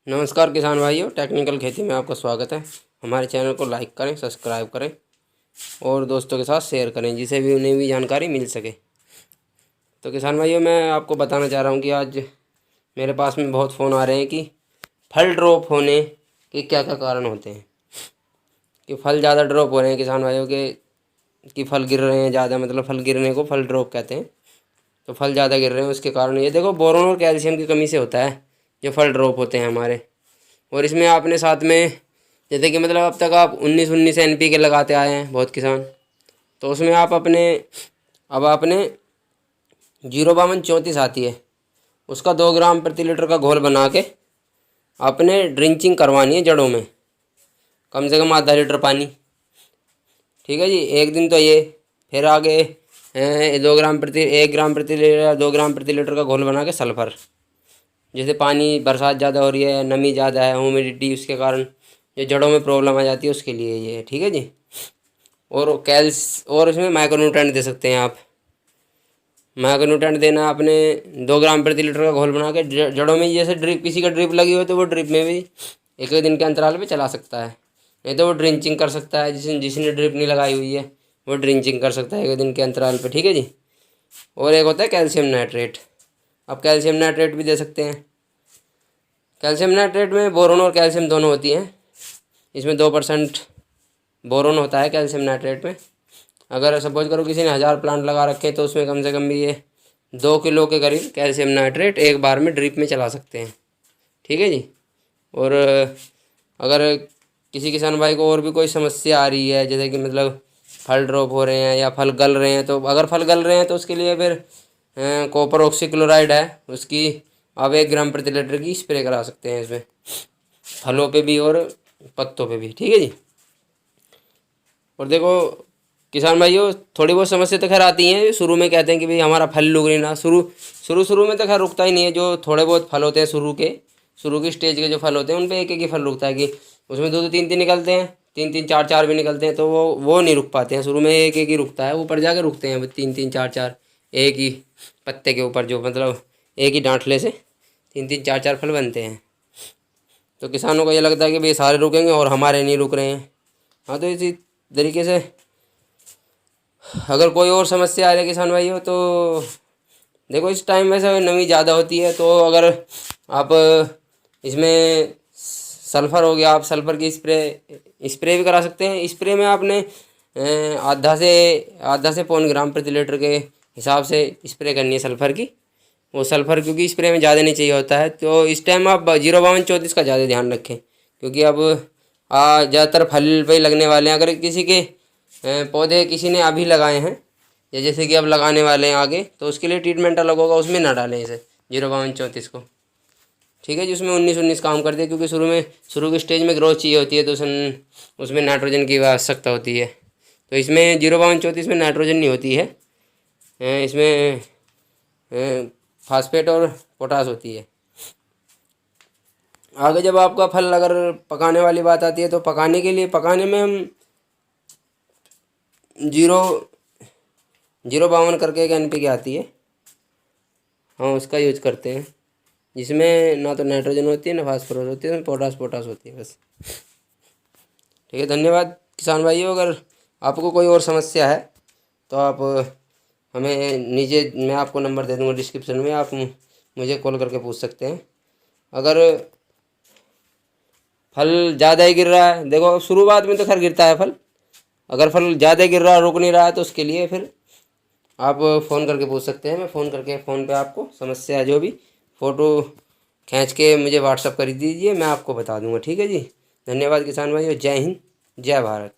नमस्कार किसान भाइयों, टेक्निकल खेती में आपका स्वागत है। हमारे चैनल को लाइक करें, सब्सक्राइब करें और दोस्तों के साथ शेयर करें, जिससे भी उन्हें भी जानकारी मिल सके। तो किसान भाइयों, मैं आपको बताना चाह रहा हूं कि आज मेरे पास में बहुत फ़ोन आ रहे हैं कि फल ड्रॉप होने के क्या क्या कारण होते हैं। कि फल ज़्यादा ड्रॉप हो रहे हैं किसान भाइयों के, कि फल गिर रहे हैं ज़्यादा, मतलब फल गिरने को फल ड्रॉप कहते हैं। तो फल ज़्यादा गिर रहे हैं, उसके कारण ये देखो बोरोन और कैल्शियम की कमी से होता है जो फल ड्रॉप होते हैं हमारे। और इसमें आपने साथ में जैसे कि मतलब अब तक आप 19-19 NPK लगाते आए हैं बहुत किसान, तो उसमें आप आपने 05234 आती है, उसका 2 ग्राम प्रति लीटर का घोल बना के आपने ड्रिंचिंग करवानी है जड़ों में, कम से कम आधा लीटर पानी। ठीक है जी, एक दिन तो ये, फिर आगे 1 ग्राम प्रति लीटर 2 ग्राम प्रति लीटर का घोल बना के सल्फर, जैसे पानी बरसात ज़्यादा हो रही है, नमी ज़्यादा है, ह्यूमिडिटी, उसके कारण जो जड़ों में प्रॉब्लम आ जाती है उसके लिए ये है। ठीक है जी। और इसमें माइक्रोन्यूट्रेंट दे सकते हैं आप। माइक्रोन्यूट्रेंट देना आपने 2 ग्राम प्रति लीटर का घोल बना के जड़ों में, जैसे ड्रिप, किसी का ड्रिप लगी हो तो वो ड्रिप में भी एक दिन के अंतराल पे चला सकता है, नहीं तो वो ड्रिंचिंग कर सकता है। जिसने ड्रिप नहीं लगाई हुई है वो ड्रिंचिंग कर सकता है 1 दिन के अंतराल पे। ठीक है जी। और एक होता है कैल्शियम नाइट्रेट, आप कैल्शियम नाइट्रेट भी दे सकते हैं। कैल्शियम नाइट्रेट में बोरोन और कैल्शियम दोनों होती हैं। इसमें 2% बोरोन होता है कैल्शियम नाइट्रेट में। अगर सपोज करो किसी ने 1000 प्लांट लगा रखे तो उसमें कम से कम भी ये 2 किलो के करीब कैल्शियम नाइट्रेट एक बार में ड्रिप में चला सकते हैं। ठीक है जी। और अगर किसी किसान भाई को और भी कोई समस्या आ रही है, जैसे कि मतलब फल ड्रॉप हो रहे हैं या फल गल रहे हैं, तो अगर फल गल रहे हैं तो उसके लिए फिर कॉपर ऑक्सीक्लोराइड है, उसकी आप 1 ग्राम प्रति लीटर की स्प्रे करा सकते हैं इसमें, फलों पे भी और पत्तों पे भी। ठीक है जी। और देखो किसान भाइयों, थोड़ी बहुत समस्या तो खैर आती हैं। शुरू में कहते हैं कि भाई हमारा फल रुक नहीं ना, शुरू में तो खैर रुकता ही नहीं है। जो थोड़े बहुत फल होते हैं शुरू की स्टेज के जो फल होते हैं उन पे एक एक ही फल रुकता है, कि उसमें 2-3 निकलते हैं, 3-4 भी निकलते हैं, तो वो नहीं रुक पाते हैं। शुरू में एक एक ही रुकता है, ऊपर जाके रुकते हैं 3-4 एक ही पत्ते के ऊपर, जो मतलब एक ही डांठले से 3-4 फल बनते हैं। तो किसानों को ये लगता है कि भाई सारे रुकेंगे और हमारे नहीं रुक रहे हैं। हाँ, तो इसी तरीके से अगर कोई और समस्या आ रही है किसान भाइयों, तो देखो इस टाइम वैसे नमी ज़्यादा होती है, तो अगर आप इसमें सल्फ़र हो गया, आप सल्फ़र की स्प्रे भी करा सकते हैं। स्प्रे में आपने आधा से 0.25 ग्राम प्रति लीटर के हिसाब से स्प्रे करनी है सल्फ़र की। वो सल्फ़र क्योंकि स्प्रे में ज़्यादा नहीं चाहिए होता है, तो इस टाइम आप 05234 का ज़्यादा ध्यान रखें, क्योंकि अब ज़्यादातर फल पे लगने वाले हैं। अगर किसी के पौधे किसी ने अभी लगाए हैं या जैसे कि अब लगाने वाले हैं आगे, तो उसके लिए ट्रीटमेंट अलग होगा, उसमें ना डालें इसे 05234 को। ठीक है जी। उसमें 19-19 काम करते हैं, क्योंकि शुरू की स्टेज में ग्रोथ चाहिए होती है, तो उसमें नाइट्रोजन की आवश्यकता होती है। तो इसमें 05234 में नाइट्रोजन नहीं होती है, इसमें फास्फेट और पोटास होती है। आगे जब आपका फल अगर पकाने वाली बात आती है, तो पकाने में हम 052 करके एक NPK आती है, हाँ उसका यूज करते हैं, जिसमें ना तो नाइट्रोजन होती है ना फास्फोरस होती है, उसमें पोटास होती है बस। ठीक है, धन्यवाद किसान भाइयों। अगर आपको कोई और समस्या है तो आप हमें नीचे, मैं आपको नंबर दे दूँगा डिस्क्रिप्शन में, आप मुझे कॉल करके पूछ सकते हैं। अगर फल ज़्यादा ही गिर रहा है, देखो शुरुआत में तो खैर गिरता है फल, अगर फल ज़्यादा गिर रहा है, रुक नहीं रहा है, तो उसके लिए फिर आप फ़ोन करके पूछ सकते हैं। मैं फ़ोन पे आपको समस्या जो भी फ़ोटो खींच के मुझे व्हाट्सअप कर दीजिए, मैं आपको बता दूंगा। ठीक है जी। धन्यवाद किसान भाइयों। जय हिंद, जय भारत।